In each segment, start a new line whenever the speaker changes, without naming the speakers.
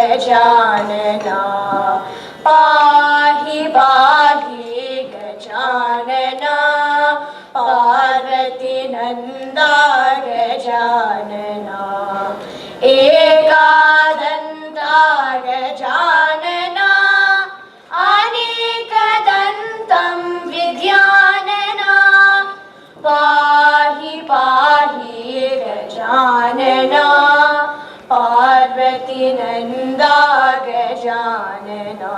गजानना पाहि पाहि गजानना पार्वती नंदा गजानना एकदंता गजानना अनेकदंतं विद्यानना पाहि पाहि गजानना पार्वती नंदा गजानना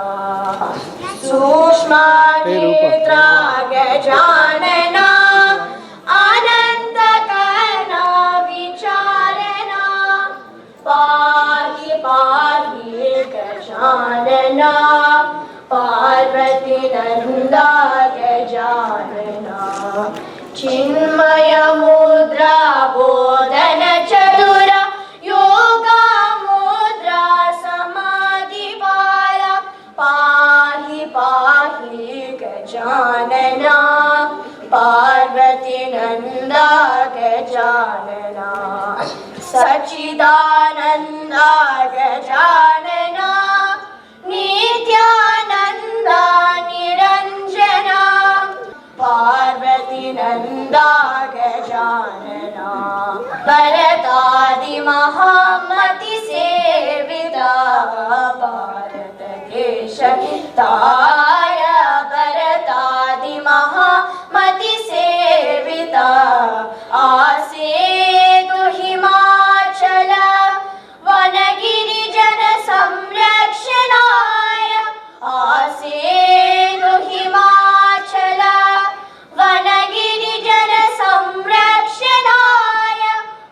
सूक्ष्मा नेत्रा गजानना अनंतकर्णा विचारणा पाहि पाहि गजानना पार्वती नंदा गजानना चिन्मय मुद्रा बोधन चतुरा योगा मुद्रा समाधि बाला पाहि पाहि गजानना पार्वती नंदा गजानना सच्चिदानंदा गजानना नित्यानंदा निरंजना पार्वती नंदा गजानना भरतादि महामति सेविता भारत देश हिताय भरतादि महामति सेविता आसेतु हिमाचल वनगिरि जन संरक्षणाय आसेतु हिमाचल वनगिरि जन संरक्षणाय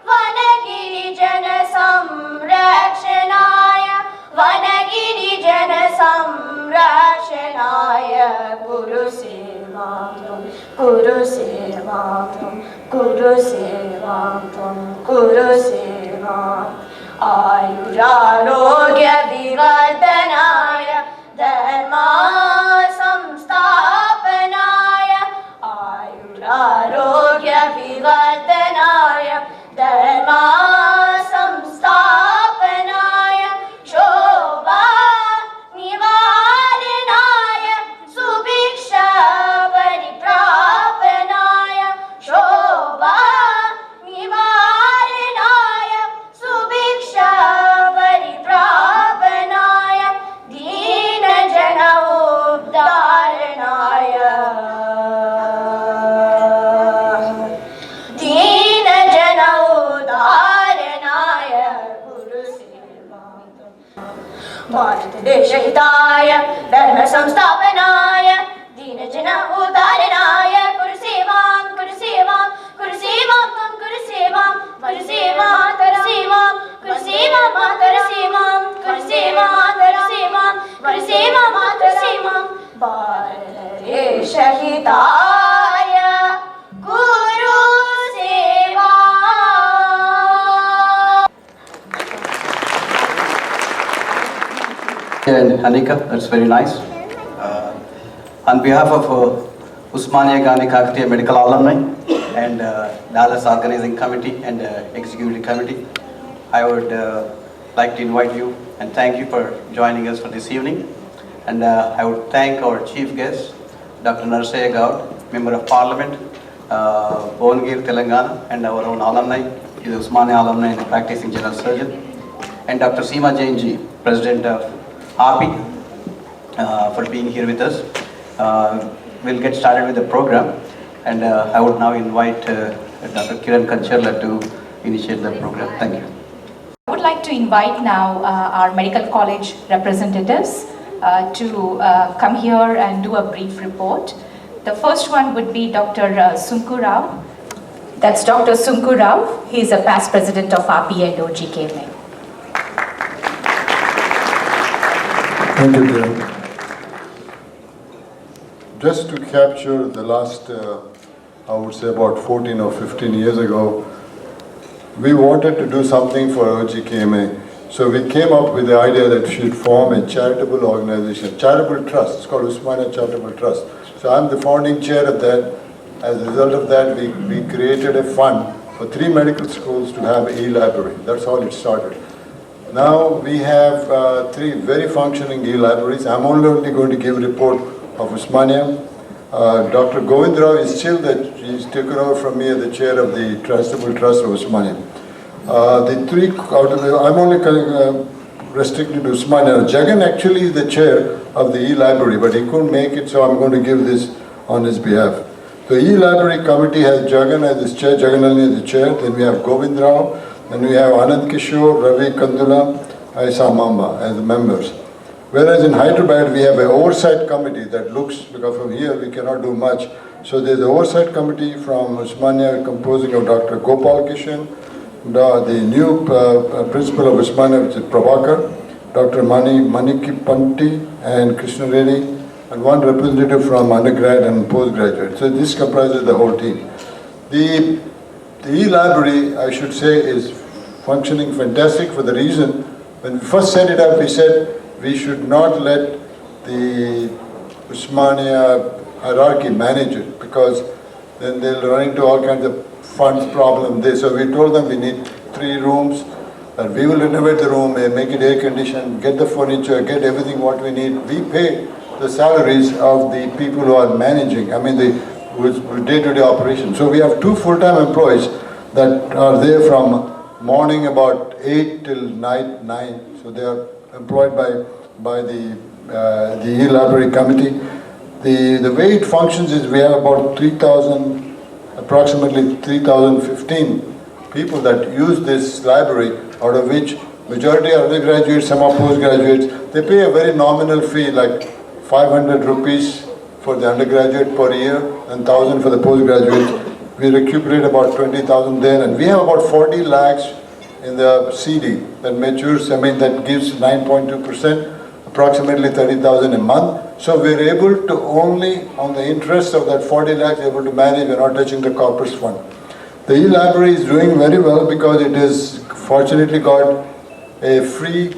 वनगिरि जन संरक्षणाय वनगिरि जन संरक्षणाय गुरु सेवां त्वं गुरु सेवां त्वं गुरु सेवां त्वं गुरु सेवां आयुरारोग्य विवर्धनाय धर्म संस्थापनाय आयुरारोग्य विवर्धनाय धर्म संस्थापनाय शोभा निवारणाय सुभिक्षा परिप्रापनाय शोभा निवारणाय सुभिक्षा परिप्रापनाय दीनजन उद्धारणाय दीनजन उद्धारणाय गुरु सेवां भारत देश हिताय धर्म संस्थापनाय दीनजन उद्धारणाय गुरु सेवां गुरु सेवां गुरु सेवां त्वं गुरु सेवां गुरु सेवां तर सेवां गुरु सेवां मातर सेवां गुरु सेवां मातर सेवां गुरु सेवां मातर सेवां भारत देश हिताय गुरु सेवा
And Anika, that's very nice. On behalf of Osmania Gandhi Kakatiya Medical Alumni and Dallas Organizing Committee and Executive Committee, I would like to invite you and thank you for joining us for this evening. And I would thank our chief guest, Dr. Narsaya Gaud, Member of Parliament, Bongir, Telangana, and our own alumni, is Osmania alumni and practicing general surgeon, and Dr. Seema Jainji, President of RP, for being here with us. We'll get started with the program, and I would now invite Dr. Kiran Kancharla to initiate the program. Thank you.
I would
would like to invite now our medical college representatives to come here and do a brief report. The first one would be Dr. Sunku Rao. That's Dr. Sunku Rao. He is a past president of RPA and OGKMA.
Thank you, dear. Just to capture the last, I would say about 14 or 15 years ago, we wanted to do something for OGKMA. So we came up with the idea that we should form a charitable organization, charitable trust. It's called Osmania Charitable Trust. So I'm the founding chair of that. As a result of that, we created a fund for 3 medical schools to have an e-library. That's how it started. Now we have 3 very functioning e-libraries. I'm only going to give a report of Osmania. Dr. Govind Rao is still that he's taken over from me as the chair of the Charitable Trust of Osmania. The 3 out of the, I'm only restricted to Osmania. Jagan actually is the chair of the e-library, but he couldn't make it, so I'm going to give this on his behalf. The e-library committee has Jagan as its chair, Jagannath as the chair, then we have Govind Rao, then we have Anand Kishore, Ravi Kandula, Aisa Mamba as the members. Whereas in Hyderabad we have an oversight committee that looks, because from here we cannot do much. So there's an oversight committee from Osmania composing of Dr. Gopal Kishan, the new principal of Osmania, which is Prabhakar, Dr. Maniki Panti and Krishna Reddy, and 1 representative from undergrad and postgraduate. So this comprises the whole team. The e-library, I should say, is functioning fantastic for the reason, when we first set it up, we said we should not let the Osmania hierarchy manage it, because then they'll run into all kinds of funds problem. So we told them we need 3 rooms, and we will renovate the room, make it air conditioned, get the furniture, get everything what we need. We pay the salaries of the people who are managing, I mean the day-to-day operation. So we have 2 full-time employees that are there from morning about 8 till night 9. So they are employed by the e-library committee. The way it functions is we have about 3,000, approximately 3,015 people that use this library, out of which majority are undergraduates, some are postgraduates. They pay a very nominal fee, like 500 rupees for the undergraduate per year and 1,000 for the postgraduate. We recuperate about 20,000 there, and we have about 40 lakhs in the CD that matures, I mean that gives 9.2%, approximately 30,000 a month. So we're able to only, on the interest of that 40 lakhs, able to manage, we're not touching the corpus fund. The e-library is doing very well because it has fortunately got a free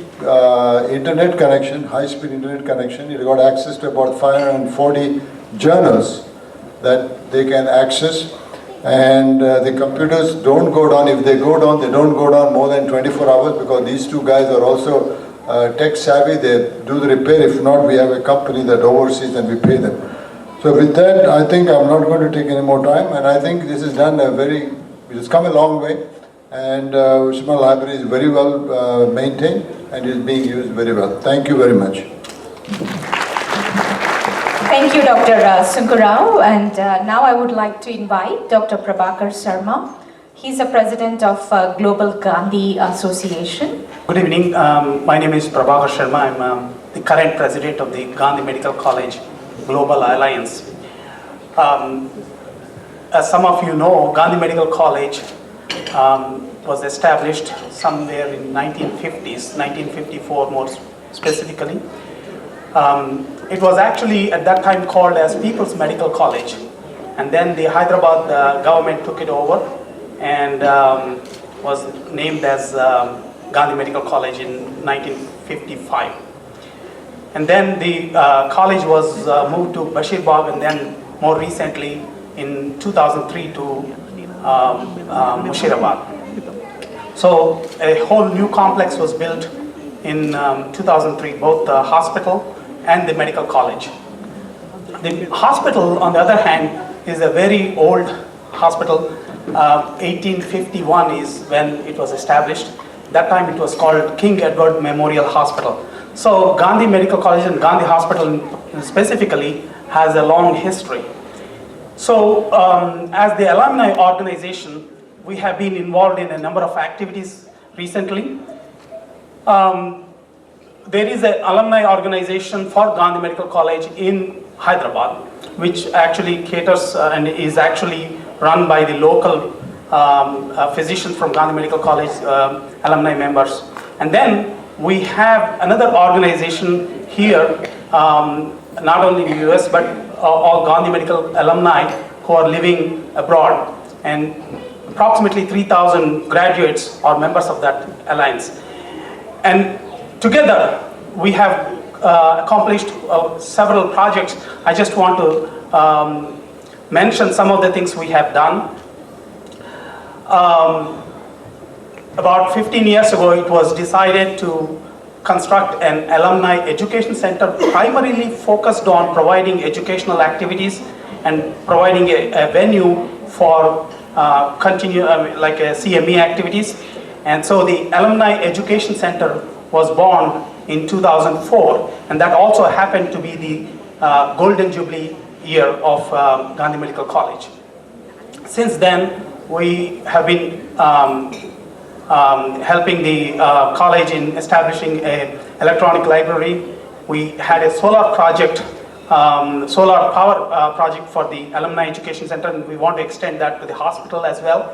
internet connection, high-speed internet connection. It got access to about 540 journals that they can access. And the computers don't go down. If they go down, they don't go down more than 24 hours, because these 2 guys are also tech savvy. They do the repair. If not, we have a company that oversees and we pay them. So with that, I think I'm not going to take any more time, and I think this is done it has come a long way, and Osmania Library is very well maintained and is being used very well. Thank you very much.
Thank you, Dr. Sunku Rao. And now I would like to invite Dr. Prabhakar Sharma. He's a president of Global Gandhi Association.
Good evening. My name is Prabhakar Sharma. I'm the current president of the Gandhi Medical College Global Alliance. As some of you know, Gandhi Medical College was established somewhere in 1950s, 1954 more specifically. It was actually at that time called as People's Medical College, and then the Hyderabad government took it over and was named as Gandhi Medical College in 1955. And then the college was moved to Bashir Bagh, and then more recently in 2003 to Mushirabad. So a whole new complex was built in 2003, both the hospital and the medical college. The hospital, on the other hand, is a very old hospital. 1851 is when it was established. That time it was called King Edward Memorial Hospital. So Gandhi Medical College and Gandhi Hospital specifically has a long history. So as the alumni organization, we have been involved in a number of activities recently. There is an alumni organization for Gandhi Medical College in Hyderabad, which actually caters and is actually run by the local physicians from Gandhi Medical College, alumni members. And then we have another organization here, not only in the US, but all Gandhi Medical alumni who are living abroad. And approximately 3,000 graduates are members of that alliance. And together, we have accomplished several projects. I just want to mention some of the things we have done. About 15 years ago, it was decided to construct an alumni education center primarily focused on providing educational activities and providing a venue for like CME activities. And so the Alumni Education Center was born in 2004, and that also happened to be the Golden Jubilee year of Gandhi Medical College. Since then, we have been helping the college in establishing an electronic library. We had a solar project, solar power project for the Alumni Education Center, and we want to extend that to the hospital as well.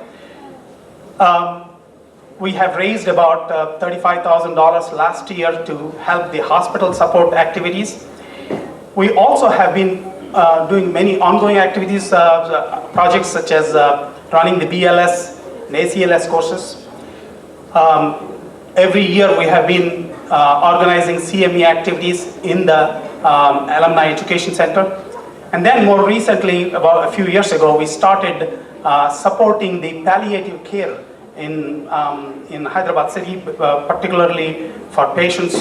We have raised about $35,000 last year to help the hospital support activities. We also have been doing many ongoing activities, projects such as running the BLS and ACLS courses. Every year we have been organizing CME activities in the Alumni Education Center. And then more recently, about a few years ago, we started supporting the palliative care in Hyderabad city, particularly for patients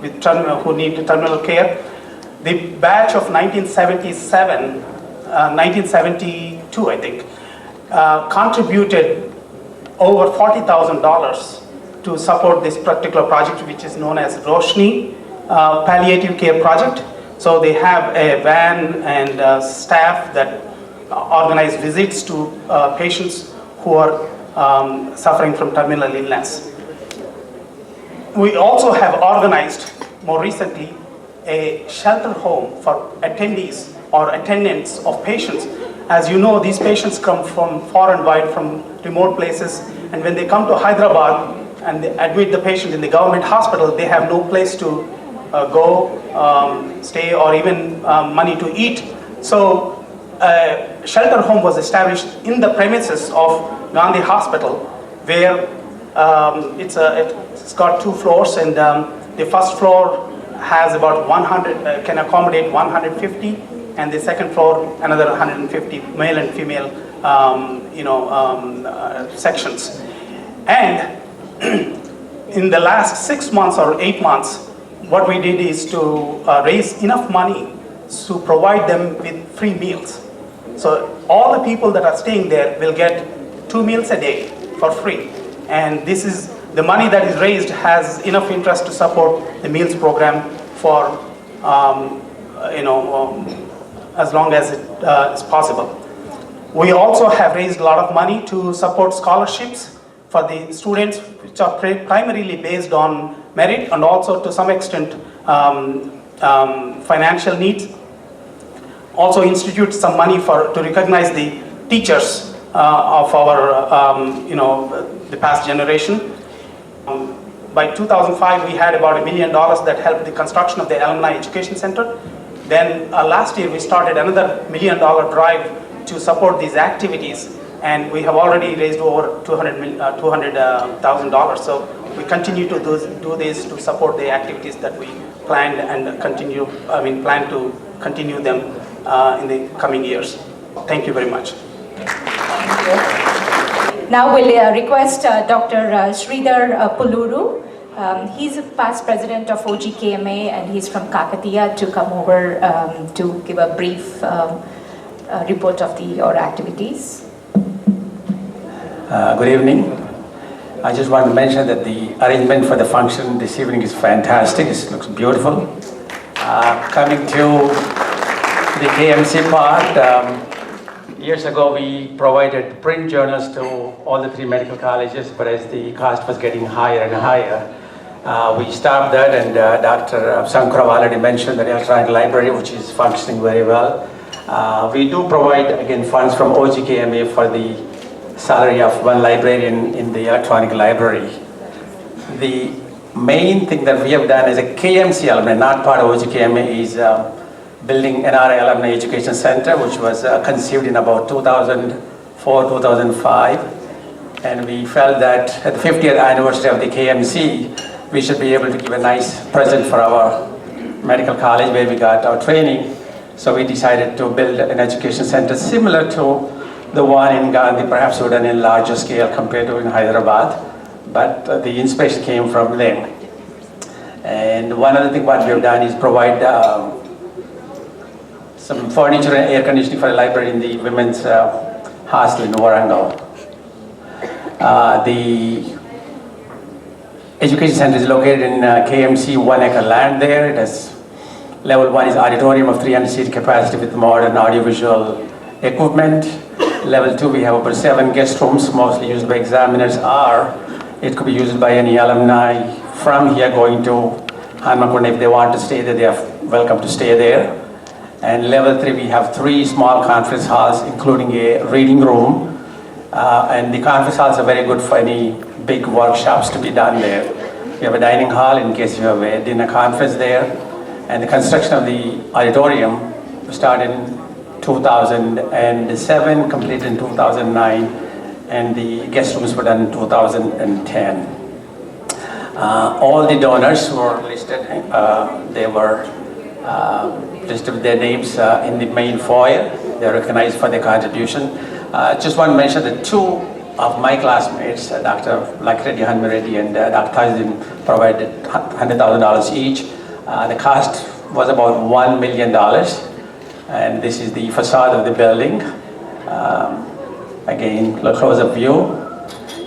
with who need terminal care. The batch of 1972, I think, contributed over $40,000 to support this particular project, which is known as Roshni Palliative Care Project. So they have a van and staff that organize visits to patients who are suffering from terminal illness. We also have organized, more recently, a shelter home for attendees or attendants of patients. As you know, these patients come from far and wide, from remote places, and when they come to Hyderabad and they admit the patient in the government hospital, they have no place to go, stay, or even money to eat. So a shelter home was established in the premises of Gandhi Hospital, where it's got 2 floors, and the first floor has about 100, can accommodate 150, and the second floor another 150 male and female sections. And in the last 6 months or 8 months, what we did is to raise enough money to provide them with free meals. So all the people that are staying there will get 2 meals a day for free. And this is, the money that is raised has enough interest to support the meals program for, as long as it is possible. We also have raised a lot of money to support scholarships for the students, which are primarily based on merit and also to some extent financial needs. Also institute some money to recognize the teachers of our, the past generation. By 2005, we had about $1 million that helped the construction of the Alumni Education Center. Then last year, we started another $1 million drive to support these activities, and we have already raised over $200,000. So we continue to do this to support the activities that we planned and plan to continue them in the coming years. Thank you very much.
Thank you. Now we'll request Dr. Sridhar Pulluru. He's a past president of OGKMA, and he's from Kakatiya, to come over to give a brief report of your activities.
Good evening. I just want to mention that the arrangement for the function this evening is fantastic. It looks beautiful. Coming to the KMC part, years ago we provided print journals to all the 3 medical colleges, but as the cost was getting higher and higher, We stopped that, and Dr. Sankrav already mentioned the electronic library, which is functioning very well. We do provide, again, funds from OGKMA for the salary of one librarian in the electronic library. The main thing that we have done as a KMC alumni, not part of OGKMA, is building NRI Alumni Education Center, which was conceived in about 2004, 2005. And we felt that at the 50th anniversary of the KMC, we should be able to give a nice present for our medical college where we got our training. So we decided to build an education center similar to the one in Gandhi, perhaps done in larger scale compared to in Hyderabad. But the inspiration came from them. And one other thing what we have done is provide some furniture and air conditioning for a library in the women's hostel in Warangal. The education center is located in KMC 1 acre land there. It has level 1 is auditorium of 300 seat capacity with modern audiovisual equipment. Level 2 we have about 7 guest rooms, mostly used by examiners, or it could be used by any alumni from here going to Hanmakunda. If they want to stay there, they are welcome to stay there. And level 3 we have 3 small conference halls, including a reading room. And the conference halls are very good for any big workshops to be done there. We have a dining hall in case you have a dinner conference there. And the construction of the auditorium started in 2007, completed in 2009, and the guest rooms were done in 2010. All the donors were listed. They were listed with their names in the main foyer. They are recognized for their contribution. Just want to mention that 2 of my classmates, Dr. Lakreddy Hanmireddy and Dr. Tajuddin, provided $100,000 each. The cost was about $1 million, and this is the facade of the building. Again, a close-up view,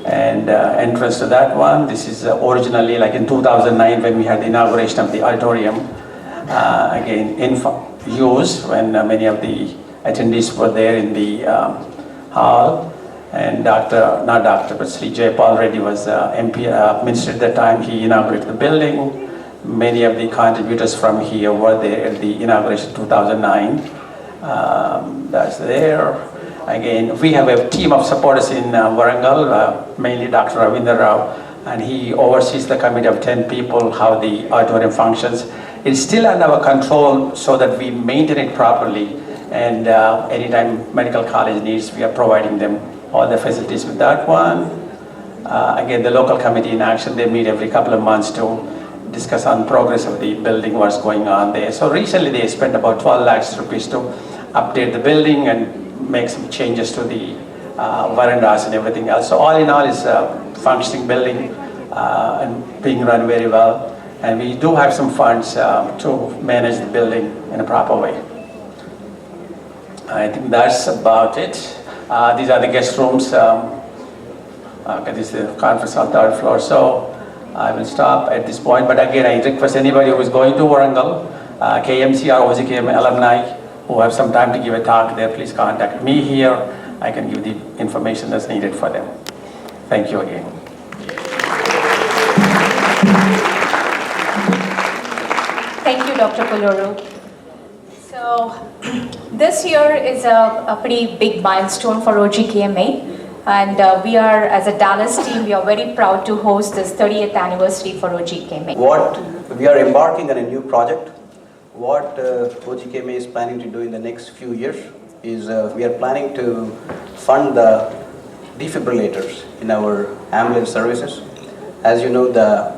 and entrance to that one. This is originally, like in 2009, when we had the inauguration of the auditorium, again, in use when many of the attendees were there in the hall. And not Dr., but Sri Jayapal Reddy was MP, minister at that time. He inaugurated the building. Many of the contributors from here were there at the inauguration in 2009. That's there. Again, we have a team of supporters in Warangal, mainly Dr. Ravinder Rao, and he oversees the committee of 10 people, how the auditorium functions. It's still under our control so that we maintain it properly, and anytime medical college needs, we are providing them all the facilities with that one. Again, the local committee in action, they meet every couple of months to discuss on progress of the building, what's going on there. So recently they spent about 12 lakhs rupees to update the building and make some changes to the verandas and everything else. So all in all, it's a functioning building and being run very well. And we do have some funds to manage the building in a proper way. I think that's about it. These are the guest rooms. Okay, this is the conference hall, 3rd floor. So I will stop at this point. But again, I request anybody who is going to Warangal, KMC or OGKMA alumni who have some time to give a talk there, please contact me here. I can give the information that's needed for them. Thank you again.
Thank you, Dr. Puluru. So this year is a pretty big milestone for OGKMA, and we are, as a Dallas team, we are very proud to host this 30th anniversary for OGKMA.
We are embarking on a new project. What OGKMA is planning to do in the next few years is we are planning to fund the defibrillators in our ambulance services. As you know, the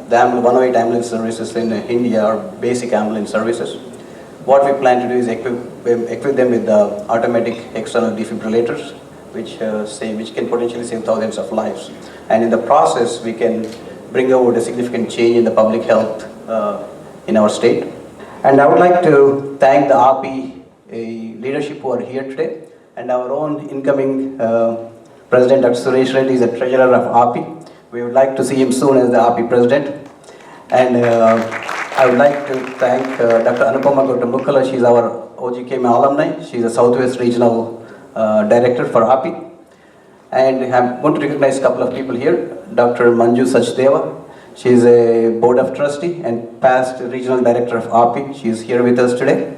108 ambulance services in India are basic ambulance services. What we plan to do is equip them with the automatic external defibrillators, which can potentially save thousands of lives. And in the process, we can bring about a significant change in the public health in our state. And I would like to thank the API leadership who are here today, and our own incoming President, Dr. Suresh Reddy, is the treasurer of API. We would like to see him soon as the API president. And I would like to thank Dr. Anupama Gautam. She's our OGKMA alumni. She's a Southwest Regional Director for API. And I'm going to recognize a couple of people here. Dr. Manju Sachdeva. She is a board of trustee and past regional director of API. She is here with us today.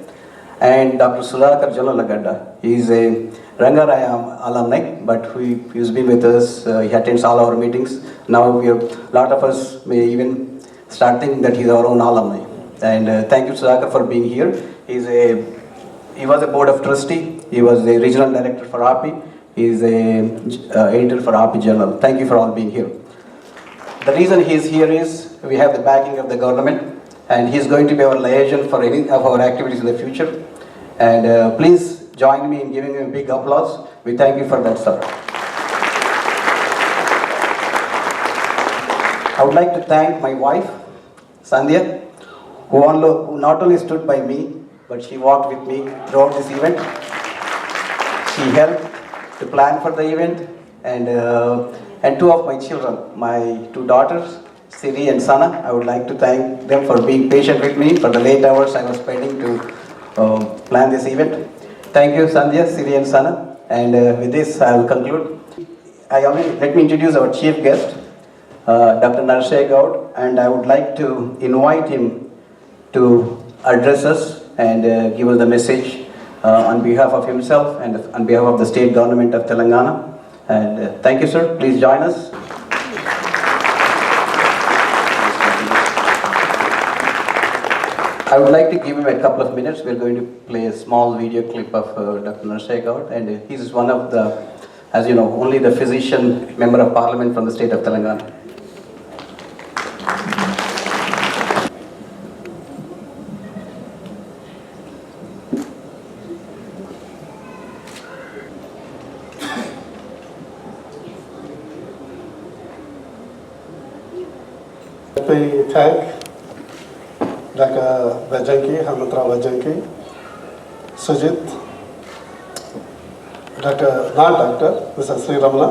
And Dr. Sudhakar Jalalagadda. He is a Rangaraya alumni, but he's been with us. He attends all our meetings. Now a lot of us may even start thinking that he's our own alumni. And thank you, Sudhakar, for being here. He was a board of trustee. He was a regional director for API. He is a editor for API Journal. Thank you for all being here. The reason he is here is we have the backing of the government, and he is going to be our liaison for any of our activities in the future. And please join me in giving him a big applause. We thank you for that, sir. I would like to thank my wife, Sandhya, who not only stood by me, but she walked with me throughout this event. She helped to plan for the event, and two of my children, my two daughters, Siri and Sana. I would like to thank them for being patient with me for the late hours I was spending to plan this event. Thank you, Sandhya, Siri and Sana. And with this, I will conclude. Let me introduce our chief guest, Dr. Narshay Gaud, and I would like to invite him to address us and give us the message on behalf of himself and on behalf of the state government of Telangana. And thank you, sir. Please join us. I would like to give him a couple of minutes. We're going to play a small video clip of Dr. Narshay Gaud, and he's one of the, as you know, only the physician member of parliament from the state of Telangana.
We thank Dr. Vajanki, Hanutra Vajanki, Sujit, Mr. Sri Ramana,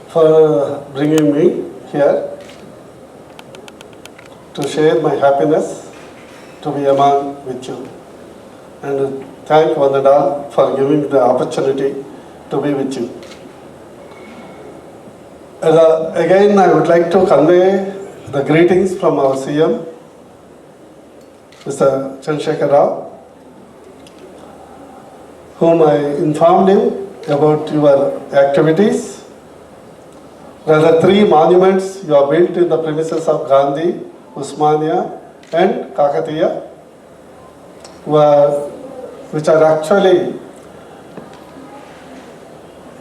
for bringing me here to share my happiness to be among with you. And thank one and all for giving the opportunity to be with you. Again, I would like to convey the greetings from our CM, Mr. Chandrasekhar Rao, whom I informed him about your activities. Rather, 3 monuments you have built in the premises of Gandhi, Osmania and Kakatiya, which are actually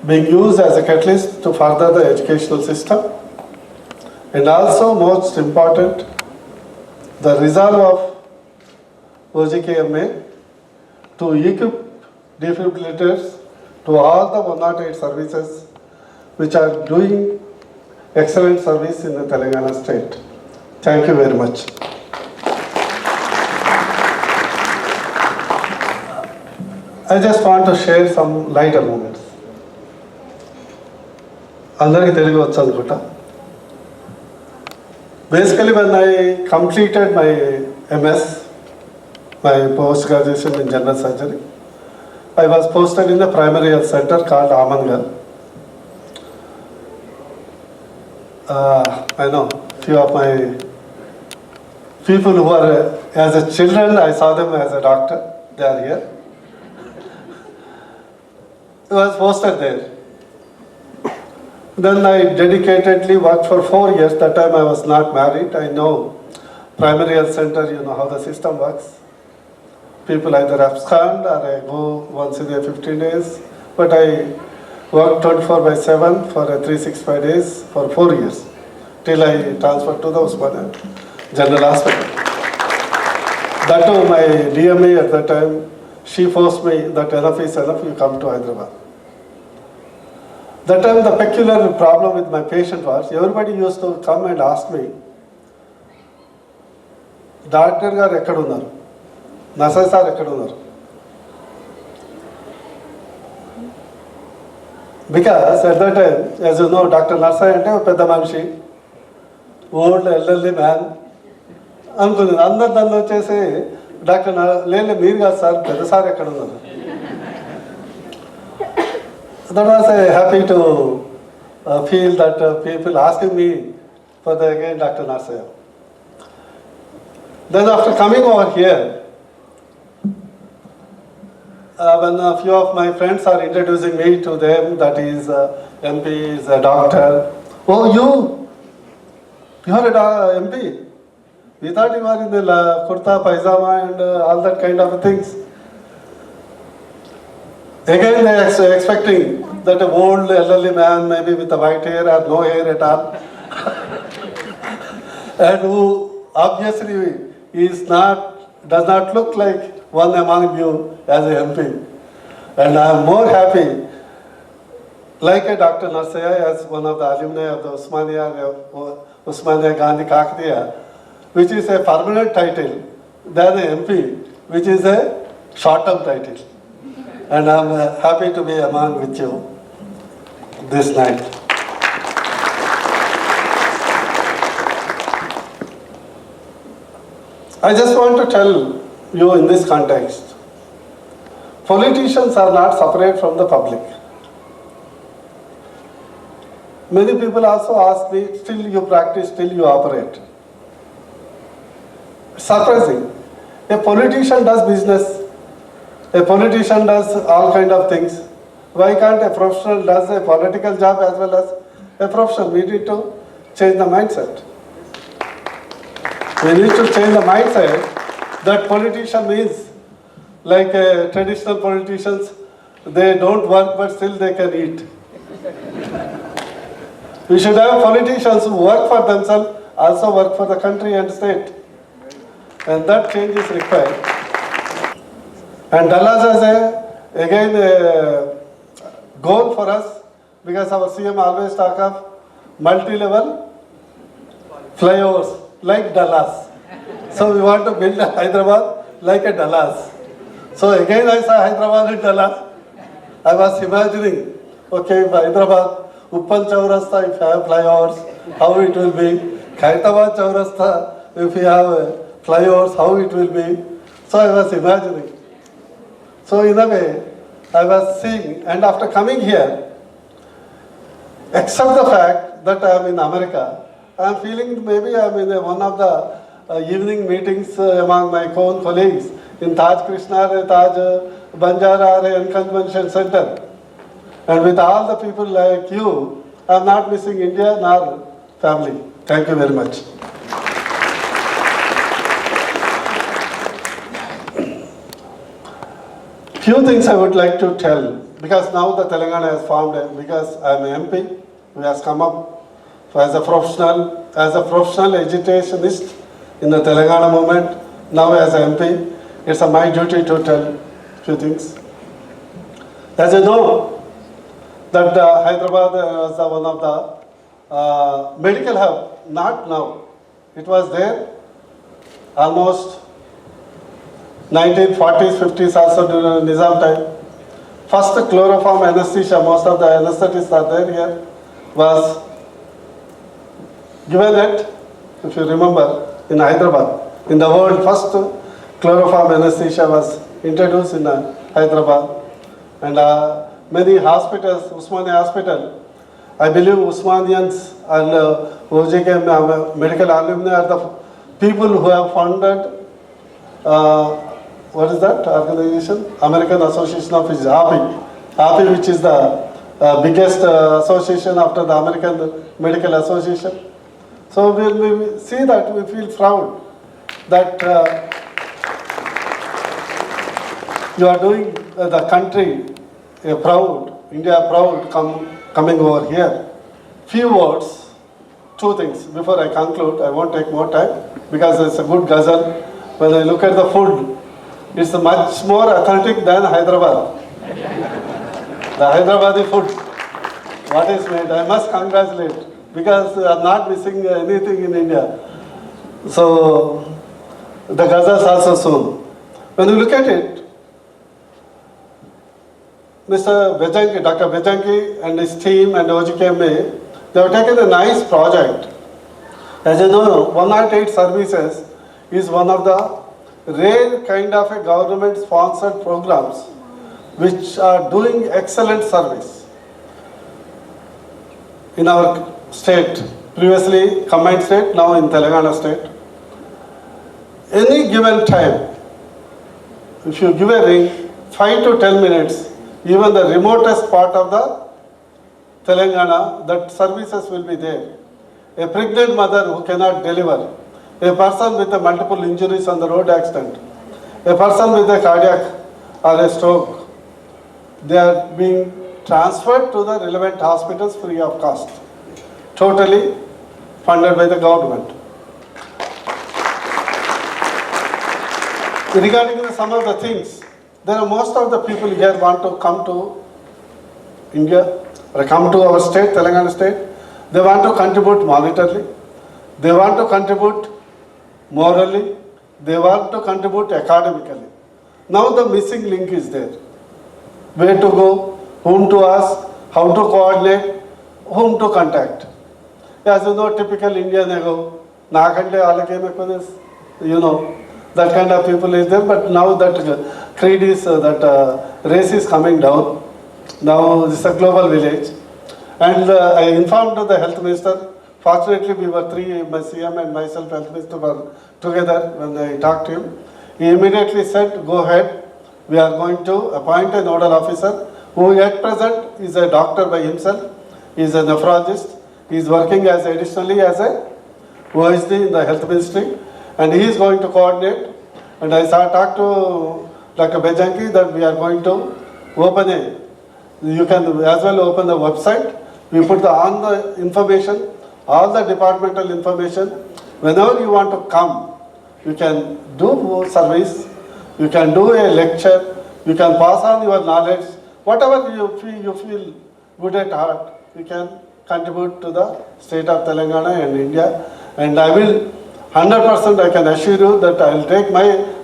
being used as a catalyst to further the educational system. And also, most important, the resolve of OGKMA to equip defibrillators to all the 108 services which are doing excellent service in the Telangana state. Thank you very much. I just want to share some lighter moments. అందరికీ తెలుగు వచ్చు అనుకుంటా. Basically, when I completed my MS, my post-graduation in general surgery, I was posted in the primary health center called Amangal. I know few of my people who are as a children, I saw them as a doctor. They are here. I was posted there. Then I dedicatedly worked for 4 years. That time I was not married. I know primary health center, you know how the system works. People either abscond or I go once in a 15 days. But I worked 24/7 for 365 days for 4 years till I transferred to the Osmania General Hospital. That too, my DMA at that time, she forced me that enough is enough, you come to Hyderabad. That time the peculiar problem with my patient was, everybody used to come and ask me, Doctor garu ekkada unnaru? Narsay sir ekkada unnaru? Because at that time, as you know, Dr. Narsay ante oka pedda manishi, old elderly man అనుకున్నాను. అందరు నన్ను వచ్చేసి doctor లేదు మీరు కాదు sir, పెద్ద sir ఎక్కడ ఉన్నారు. That was happy to feel that people asking me for the again Dr. Narsaya. Then after coming over here, when a few of my friends are introducing me to them, that is MP, is a doctor. Oh, you are a MP. We thought you were in the kurta, paisama and all that kind of things. Again, they are expecting that an old elderly man, maybe with a white hair or no hair at all, and who obviously does not look like one among you as a MP. And I am more happy, like a Dr. Narsaya, as one of the alumni of the Osmania Gandhi Kakatiya, which is a permanent title, than a MP, which is a short-term title. And I am happy to be among with you this night. I just want to tell you in this context, politicians are not separate from the public. Many people also ask me, still you practice, still you operate. Surprising. A politician does business, a politician does all kind of things. Why can't a professional does a political job as well as a professional? We need to change the mindset. We need to change the mindset that politician means like traditional politicians, they don't work but still they can eat. We should have politicians who work for themselves, also work for the country and state. And that change is required. And Dallas has again a goal for us, because our CM always talk of multi-level flyovers like Dallas. So we want to build a Hyderabad like a Dallas. So again I saw Hyderabad and Dallas. I was imagining, okay, if Hyderabad, Uppal Chaurasta, if you have flyovers, how it will be. Khairabad Chaurasta, if you have flyovers, how it will be. So I was imagining. So in a way, I was seeing, and after coming here, except the fact that I am in America, I am feeling maybe I am in one of the evening meetings among my own colleagues in Taj Krishna, Taj Banjara and Convention Center. And with all the people like you, I am not missing India nor family. Thank you very much. Few things I would like to tell, because now the Telangana has formed, because I am an MP, who has come up as a professional educationist in the Telangana movement, now as an MP, it's my duty to tell few things. As you know, that Hyderabad was one of the medical hub, not now. It was there almost 1940s, 50s also during Nizam time. First chloroform anesthesia, most of the anesthetists are there here, was given at, if you remember, in Hyderabad. In the world, first chloroform anesthesia was introduced in Hyderabad. And many hospitals, Osmania Hospital, I believe Osmanians and OGKMA medical alumni are the people who have founded, what is that organization? American Association of Physicians, API, which is the biggest association after the American Medical Association. So when we see that, we feel proud that you are doing the country proud, India proud coming over here. Few words, two things. Before I conclude, I won't take more time because it's a good ghazal. When I look at the food, it's much more authentic than Hyderabad. The Hyderabadi food, what is made, I must congratulate, because I'm not missing anything in India. So, the ghazals also soon. When you look at it, Mr. Bejanki, Dr. Bejanki and his team and OGKMA, they have taken a nice project. As you know, 108 services is one of the rare kind of a government-sponsored programs which are doing excellent service. in our state, previously combined state, now in Telangana state. Any given time, if you give a ring, 5 to 10 minutes, even the remotest part of the Telangana, that services will be there. A pregnant mother who cannot deliver, a person with a multiple injuries on the road accident, a person with a cardiac or a stroke, they are being transferred to the relevant hospitals free of cost, totally funded by the government. Regarding some of the things, there are most of the people here want to come to India or come to our state, Telangana state. They want to contribute monetarily, they want to contribute morally, they want to contribute academically. Now the missing link is there. Where to go, whom to ask, how to coordinate, whom to contact. As you know, typical Indian ego, you know, that kind of people is there, but now that creed is, that race is coming down. Now this is a global village. And I informed the health minister. Fortunately, we were three, my CM and myself, health minister, were together when I talked to him. He immediately said, go ahead, we are going to appoint a nodal officer who at present is a doctor by himself. He is a nephrologist. He is working as additionally as a OSD in the health ministry, and he is going to coordinate. And I talked to Dr. Bejanki that we are going to open you can as well open the website. We put on the information, all the departmental information. Whenever you want to come, you can do service, you can do a lecture, you can pass on your knowledge. Whatever you feel good at heart, you can contribute to the state of Telangana and India. And I will 100% I can assure you that I will take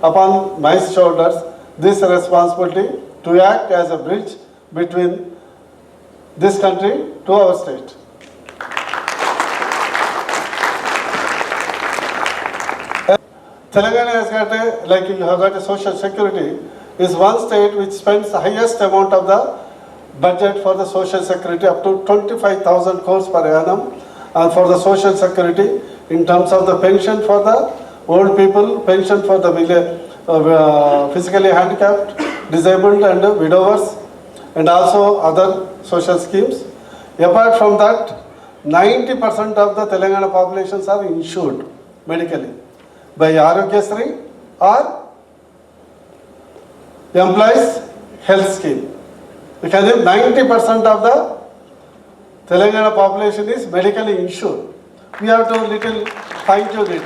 upon my shoulders this responsibility to act as a bridge between this country to our state. Telangana has got like you have got a social security, is one state which spends the highest amount of the budget for the social security, up to 25,000 crores per annum, and for the social security in terms of the pension for the old people, pension for the physically handicapped, disabled and widowers, and also other social schemes. Apart from that, 90% of the Telangana populations are insured medically by Arogyasri or employees health scheme. Because 90% of the Telangana population is medically insured. We have to little fine tune it.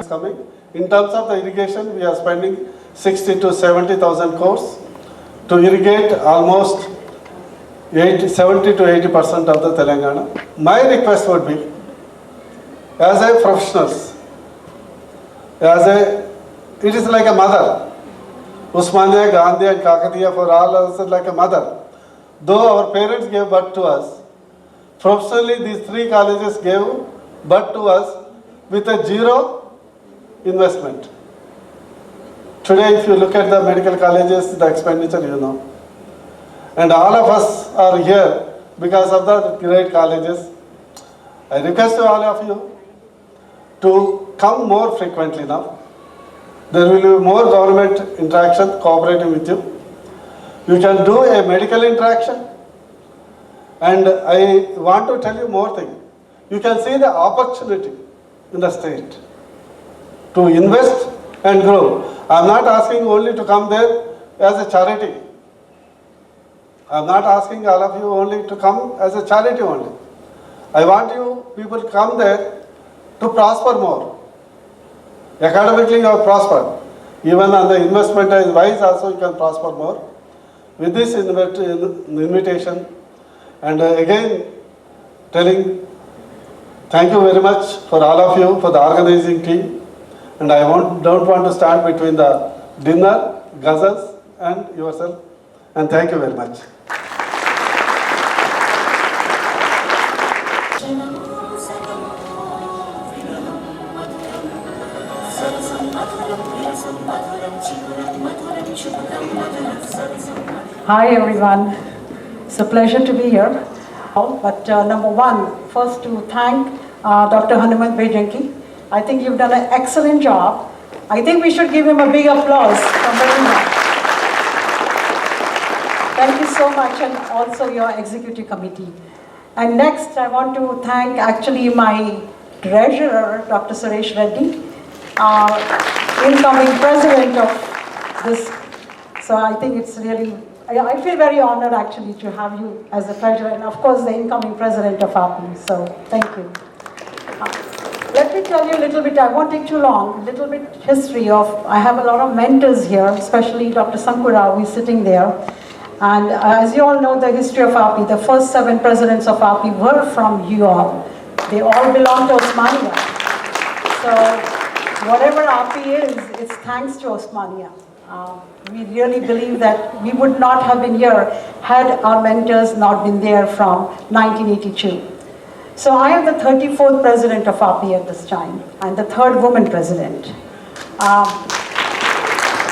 Coming. In terms of the irrigation, we are spending 60 to 70,000 crores to irrigate almost 70 to 80% of the Telangana. My request would be, as a professionals, it is like a mother. Osmania, Gandhi and Kakatiya for all us is like a mother. Though our parents gave birth to us, professionally these three colleges gave birth to us with a zero investment. Today if you look at the medical colleges, the expenditure you know. And all of us are here because of the great colleges. I request to all of you to come more frequently now. There will be more government interaction cooperating with you. You can do a medical interaction. And I want to tell you more thing. You can see the opportunity in the state to invest and grow. I am not asking only to come there as a charity. I am not asking all of you only to come as a charity only. I want you people to come there to prosper more. Academically you have prospered. Even on the investment wise also you can prosper more. With this invitation, and again telling thank you very much for all of you, for the organizing team. And I don't want to stand between the dinner, ghazals and yourself. And thank you very much.
Hi everyone, it's a pleasure to be here. But number one, first to thank Dr. Hanuman Bejanki. I think you've done an excellent job. I think we should give him a big applause from everyone. Thank you so much, and also your executive committee. And next, I want to thank actually my treasurer, Dr. Suresh Reddy, incoming president of this. So I think it's really, I feel very honored actually to have you as the treasurer, and of course the incoming president of API. So thank you. Let me tell you a little bit, I won't take too long, a little bit history of, I have a lot of mentors here, especially Dr. Sankura, who is sitting there. And as you all know the history of API, the first 7 presidents of API were from you all. They all belong to Osmania. So whatever API is, it's thanks to Osmania. We really believe that we would not have been here had our mentors not been there from 1982. So I am the 34th president of API at this time, and the 3rd woman president.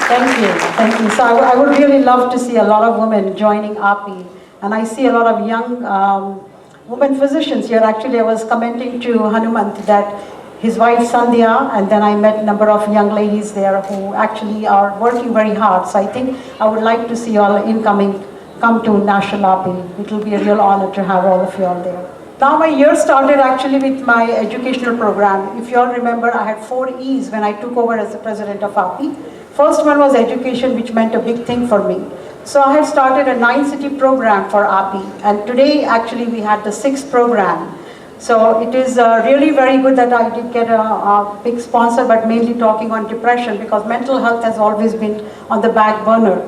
Thank you. So I would really love to see a lot of women joining API, and I see a lot of young women physicians here. Actually, I was commenting to Hanumant that his wife Sandhya, and then I met a number of young ladies there who actually are working very hard. So I think I would like to see all incoming come to National API. It will be a real honor to have all of you all there. Now my year started actually with my educational program. If you all remember, I had 4 E's when I took over as the president of API. First one was education, which meant a big thing for me. So I had started a 9-city program for API, and today actually we had the 6th program. So it is really very good that I did get a big sponsor, but mainly talking on depression, because mental health has always been on the back burner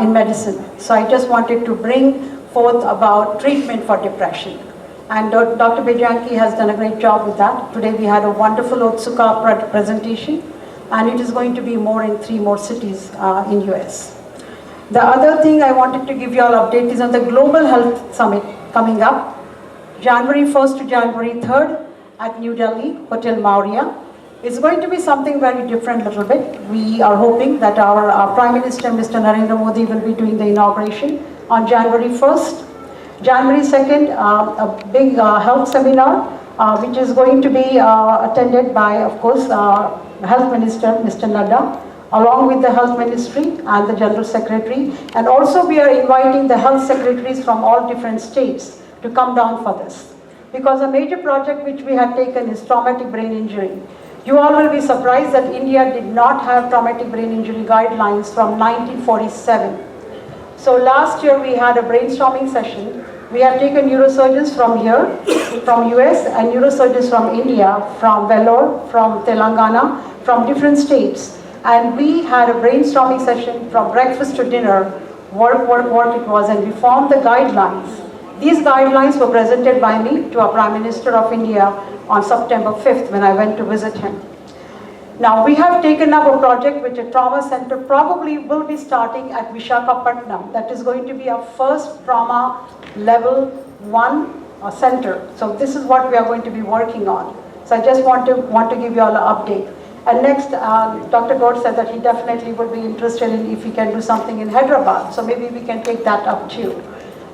in medicine. So I just wanted to bring forth about treatment for depression. And Dr. Bejanki has done a great job with that. Today we had a wonderful Otsuka presentation, and it is going to be more in 3 more cities in US. The other thing I wanted to give you all update is on the Global Health Summit coming up, January 1st to January 3rd at New Delhi, Hotel Maurya. It's going to be something very different a little bit. We are hoping that our Prime Minister, Mr. Narendra Modi, will be doing the inauguration on January 1st. January 2nd, a big health seminar, which is going to be attended by, of course, Health Minister, Mr. Nadda, along with the Health Ministry and the General Secretary. And also we are inviting the health secretaries from all different states to come down for this. Because a major project which we had taken is traumatic brain injury. You all will be surprised that India did not have traumatic brain injury guidelines from 1947. So last year we had a brainstorming session. We have taken neurosurgeons from here, from US, and neurosurgeons from India, from Vellore, from Telangana, from different states. And we had a brainstorming session from breakfast to dinner, work it was, and we formed the guidelines. These guidelines were presented by me to our Prime Minister of India on September 5th when I went to visit him. Now we have taken up a project which a trauma center probably will be starting at Visakhapatnam. That is going to be our first trauma level 1 center. So this is what we are going to be working on. So I just want to give you all an update. And next, Dr. Gaur said that he definitely would be interested in if we can do something in Hyderabad. So maybe we can take that up too.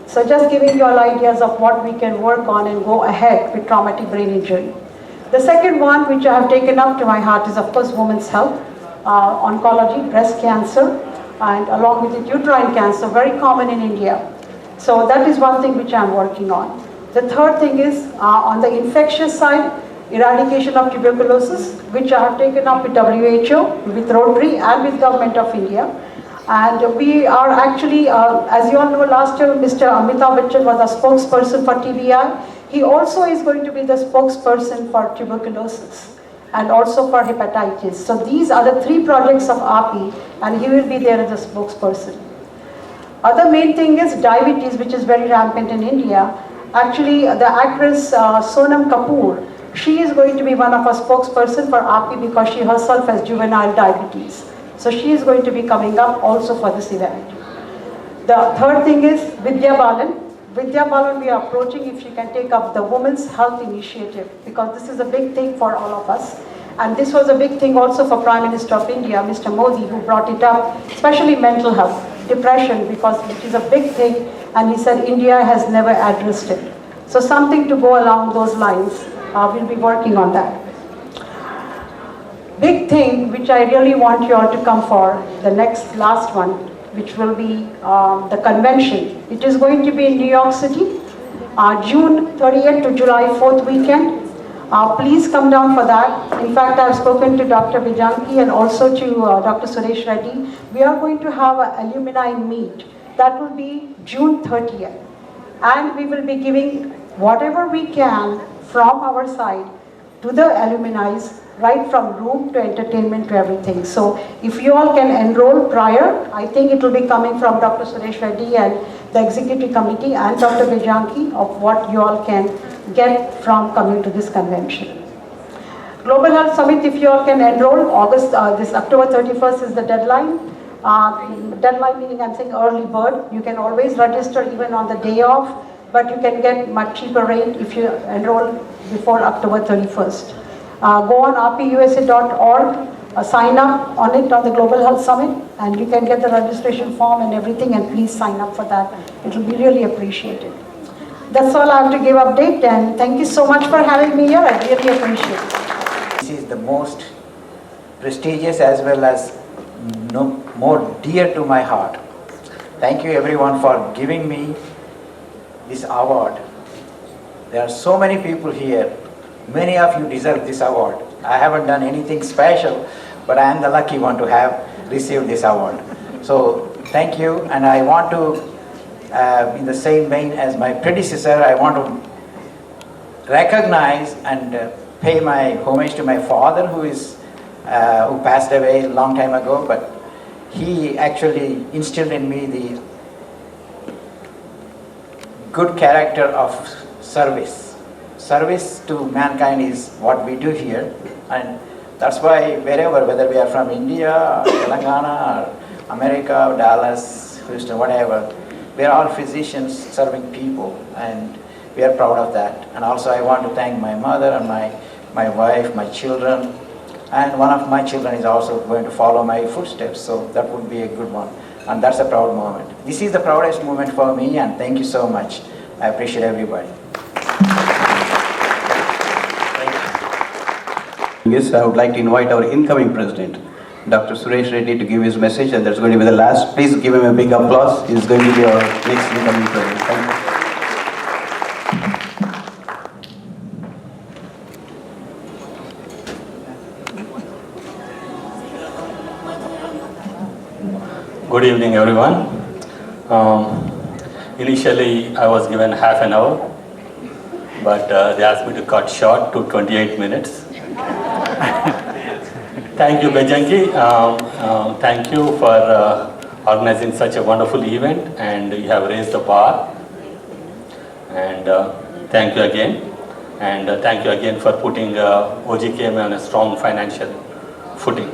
So just giving you all ideas of what we can work on and go ahead with traumatic brain injury. The second one which I have taken up to my heart is of course women's health, oncology, breast cancer, and along with it uterine cancer, very common in India. So that is one thing which I am working on. The third thing is on the infectious side, eradication of tuberculosis, which I have taken up with WHO, with Rotary, and with Government of India. And we are actually, as you all know, last year Mr. Amitabh Bachchan was a spokesperson for TBI. He also is going to be the spokesperson for tuberculosis and also for hepatitis. So these are the 3 projects of API, and he will be there as a spokesperson. Other main thing is diabetes, which is very rampant in India. Actually, the actress Sonam Kapoor, she is going to be one of our spokesperson for API because she herself has juvenile diabetes. So she is going to be coming up also for this event. The third thing is Vidya Balan. Vidya Balan we are approaching if she can take up the Women's Health Initiative, because this is a big thing for all of us. And this was a big thing also for Prime Minister of India, Mr. Modi, who brought it up, especially mental health, depression, because it is a big thing, and he said India has never addressed it. So something to go along those lines. We'll be working on that. Big thing which I really want you all to come for, the last one, which will be the convention. It is going to be in New York City, June 30th to July 4th weekend. Please come down for that. In fact, I've spoken to Dr. Bijanki and also to Dr. Suresh Reddy. We are going to have an alumni meet. That will be June 30th. And we will be giving whatever we can from our side to the alumni, right from room to entertainment to everything. So if you all can enroll prior, I think it will be coming from Dr. Suresh Reddy and the executive committee and Dr. Bijanki of what you all can get from coming to this convention. Global Health Summit, if you all can enroll, this October 31st is the deadline. Deadline meaning I'm saying early bird. You can always register even on the day off, but you can get much cheaper rate if you enroll before October 31st. Go on rpusa.org, sign up on it on the Global Health Summit, and you can get the registration form and everything, and please sign up for that. It will be really appreciated. That's all I have to give update, and thank you so much for having me here. I really appreciate it.
This is the most prestigious as well as more dear to my heart. Thank you everyone for giving me this award. There are so many people here. Many of you deserve this award. I haven't done anything special, but I am the lucky one to have received this award. So thank you, and I want to, in the same vein as my predecessor, I want to recognize and pay my homage to my father, who passed away a long time ago, but he actually instilled in me the good character of service. Service to mankind is what we do here, and that's why wherever, whether we are from India, or Telangana, or America, or Dallas, Houston, whatever, we are all physicians serving people, and we are proud of that. And also I want to thank my mother and my wife, my children, and one of my children is also going to follow my footsteps, so that would be a good one. And that's a proud moment. This is the proudest moment for me, and thank you so much. I appreciate everybody.
Yes, I would like to invite our incoming president, Dr. Suresh Reddy, to give his message, and that's going to be the last. Please give him a big applause. He's going to be our next incoming president. Thank you.
Good evening, everyone. Initially, I was given half an hour, but they asked me to cut short to 28 minutes. Thank you, Bijanki. Thank you for organizing such a wonderful event, and you have raised the bar. And thank you again. And thank you again for putting OGKMA on a strong financial footing.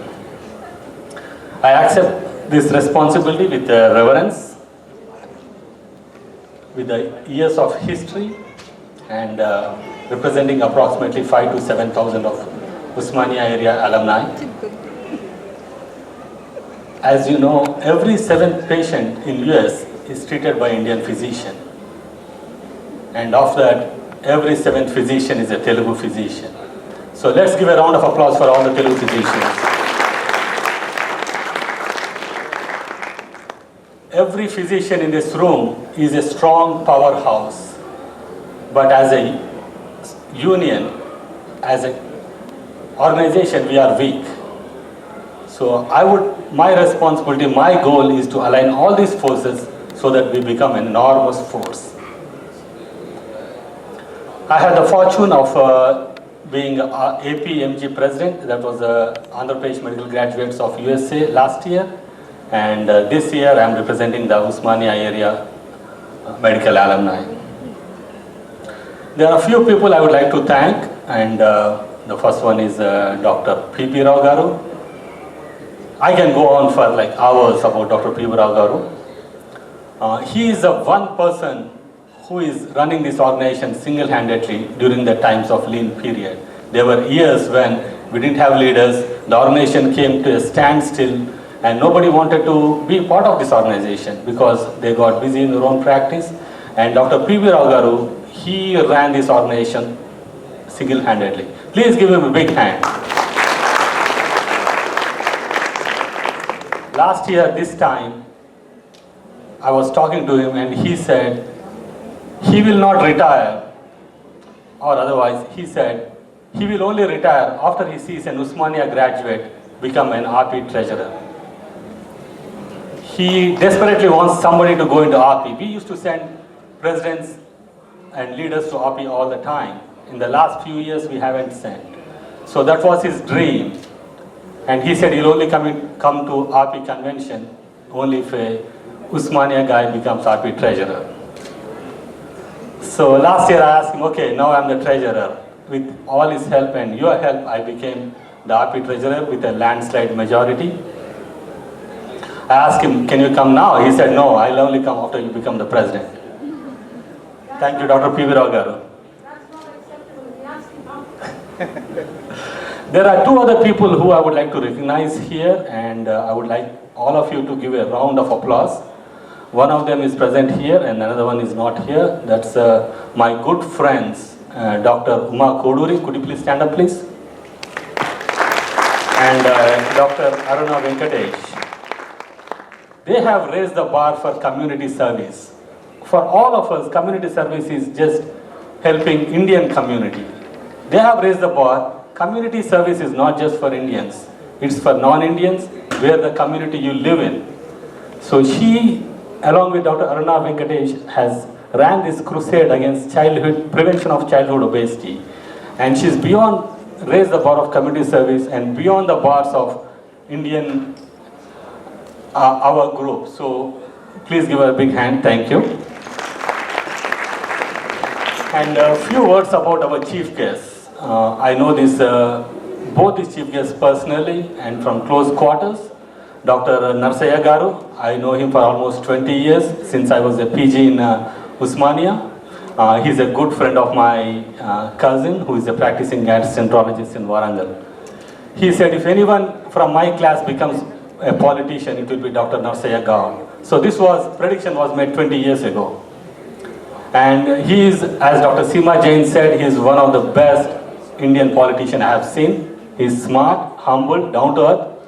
I accept this responsibility with reverence, with the years of history, and representing approximately 5,000 to 7,000 of Osmania area alumni. As you know, every 7th patient in US is treated by Indian physician. And of that, every 7th physician is a Telugu physician. So let's give a round of applause for all the Telugu physicians. Every physician in this room is a strong powerhouse. But as a union, as an organization, we are weak. So my responsibility, my goal is to align all these forces so that we become an enormous force. I had the fortune of being APMG president. That was Andhra Pradesh Medical Graduates of USA last year. And this year I am representing the Osmania area medical alumni. There are a few people I would like to thank, and the first one is Dr. P.P. Rao Garu. I can go on for like hours about Dr. P.P. Rao Garu. He is the one person who is running this organization single-handedly during the times of lean period. There were years when we didn't have leaders, the organization came to a standstill, and nobody wanted to be part of this organization because they got busy in their own practice. And Dr. P.P. Rao Garu, he ran this organization single-handedly. Please give him a big hand. Last year, this time, I was talking to him and he said, he will not retire, or otherwise, he said, he will only retire after he sees an Osmania graduate become an RP treasurer. He desperately wants somebody to go into RP. We used to send presidents and leaders to RP all the time. In the last few years, we haven't sent. So that was his dream. And he said he'll only come to RP convention only if a Osmania guy becomes RP treasurer. So last year I asked him, okay, now I'm the treasurer. With all his help and your help, I became the RP treasurer with a landslide majority. I asked him, can you come now? He said, no, I'll only come after you become the president. Thank you, Dr. P.V. Rao garu. There are two other people who I would like to recognize here, and I would like all of you to give a round of applause. One of them is present here and another one is not here. That's my good friends, Dr. Uma Koduri. Could you please stand up, please? And Dr. Aruna Venkatesh. They have raised the bar for community service. For all of us, community service is just helping Indian community. They have raised the bar. Community service is not just for Indians. It's for non-Indians, where the community you live in. So she, along with Dr. Aruna Venkatesh, has ran this crusade against prevention of childhood obesity. And she's raised the bar of community service and beyond the bars of Indian, our group. So please give her a big hand. Thank you. And a few words about our chief guests. I know both these chief guests personally and from close quarters. Dr. Narsaya Garu, I know him for almost 20 years since I was a PG in Osmania. He's a good friend of my cousin who is a practicing gastroenterologist in Warangal. He said if anyone from my class becomes a politician, it will be Dr. Narsaya Garu. So this prediction was made 20 years ago. And he is, as Dr. Seema Jain said, he is one of the best Indian politician I have seen. He is smart, humble, down to earth.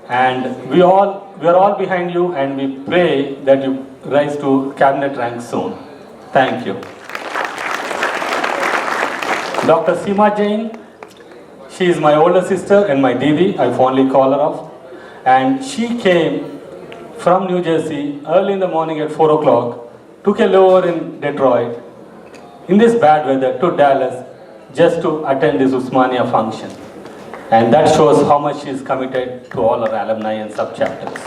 And we are all behind you, and we pray that you rise to cabinet rank soon. Thank you. Dr. Seema Jain, she is my older sister and my Didi, I fondly call her off. And she came from New Jersey early in the morning at 4 o'clock, took a layover in Detroit, in this bad weather, to Dallas, just to attend this Osmania function. And that shows how much she is committed to all our alumni and sub-chapters.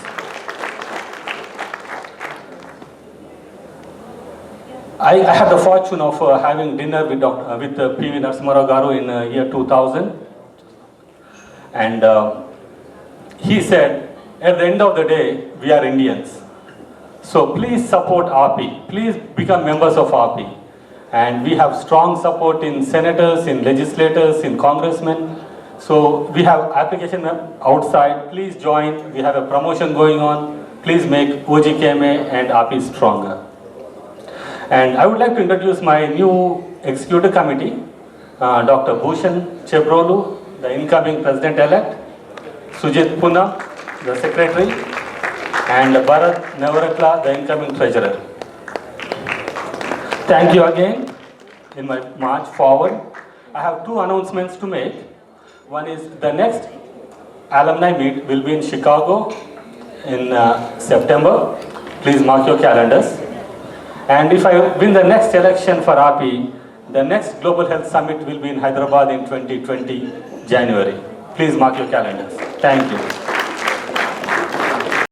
I had the fortune of having dinner with P.V. Narasimha Garu in year 2000. And he said, at the end of the day, we are Indians. So please support RP. Please become members of RP. And we have strong support in senators, in legislators, in congressmen. So we have application outside. Please join. We have a promotion going on. Please make OGKMA and RP stronger. And I would like to introduce my new executive committee, Dr. Bhushan Chebrolu, the incoming president-elect, Sujit Puna, the secretary, and Bharat Navaratla, the incoming treasurer. Thank you again. In my march forward, I have two announcements to make. One is the next alumni meet will be in Chicago in September. Please mark your calendars. And if I win the next election for RP, the next Global Health Summit will be in Hyderabad in 2020, January. Please mark your calendars. Thank you.